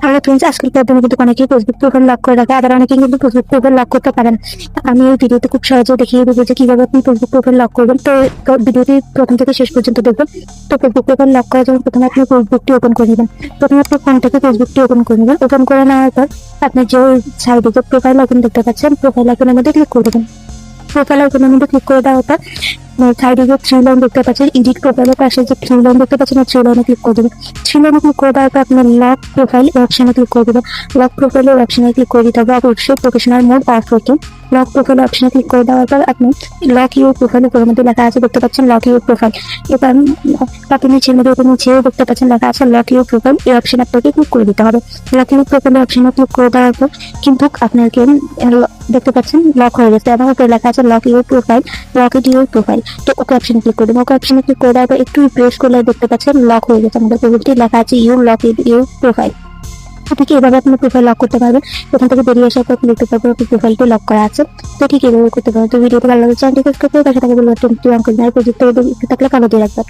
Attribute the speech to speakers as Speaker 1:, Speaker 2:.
Speaker 1: Hello friends, আজকের পর্বে কিন্তু অনেকেই ফেসবুক প্রোফাইল লক করে রাখে, আবার অনেকেই কিন্তু ফেসবুক প্রোফাইল লক করতে পারেন। আমি এই ভিডিওতে খুব সহজে দেখিয়ে দেবো যে কিভাবে আপনি ফেসবুক প্রোফাইল লক করবেন। তো ভিডিওটি প্রথম থেকে শেষ পর্যন্ত দেখবেন। তো ফেসবুক প্রোফাইল লক করার জন্য প্রথমে আপনি ফেসবুকটি ওপেন করে নেবেন। প্রথমে আপনি ফোন থেকে ফেসবুকটি ওপেন করে নেবেন। ওপেন করে নেওয়ার পর আপনি যে সাইডে যে প্রোফাইল আইকন দেখতে পাচ্ছেন, প্রোফাইল আইকনের মধ্যে ক্লিক করে দেবেন। প্রোফাইল আইকনের মধ্যে ক্লিক করে দেওয়ার পর সাইডে যে থ্রি লাইন দেখতে পাচ্ছেন, এডিট প্রোফাইলের পাশে যে থ্রি লাইন দেখতে পাচ্ছেন, থ্রি লাইনে ক্লিক করে দেবেন। থ্রি লাইনে ক্লিক করে দেওয়ার পর আপনার লক প্রোফাইল অপশনে ক্লিক করে দেবেন। লক প্রোফাইলের অপশনে ক্লিক করে দিতে হবে অবশ্যই প্রফেশনাল মোড অফ রেখে। লক প্রোফাইল অপশনে ক্লিক করে দেওয়ার পর আপনি লক ইউর প্রোফাইল উপরের মধ্যে লেখা আছে দেখতে পাচ্ছেন লক ইউর প্রোফাইল। এবার আপনি নিচের মধ্যে নিচেও দেখতে পাচ্ছেন লেখা আছে লক ইউর প্রোফাইল। এই অপশন আপনাকে ক্লিক করে দিতে হবে। লক ইউর প্রোফাইল অপশনে ক্লিক করে দেওয়ার পর কিন্তু আপনাকে দেখতে পাচ্ছেন লক হয়ে গেছে এবং উপরে লেখা আছে lock your profile, lock your profile. তো ওকে অপশনে ক্লিক করে দেবো। ওকে অপশনে ক্লিক করে দেওয়ার পর একটু প্রেস করলে দেখতে পাচ্ছেন লক হয়ে গেছে আমাদের প্রোফাইলটি, লেখা আছে ইউর লক ইউর প্রোফাইল। ঠিক এভাবে আপনি প্রোফাইল লক করতে পারবেন। এখান থেকে বেরিয়ে আসার পর দেখতে পারবেন আপনার প্রোফাইলটি লক করা আছে। তো ঠিক এভাবে করতে পারবেন। তো ভিডিওটি ভালো লাগলে চ্যানেলটি সাবস্ক্রাইব করে পাশে থাকা বেল বাটনটি অন করে দেওয়ার প্রযুক্তি থাকলে কালো দিয়ে রাখবেন।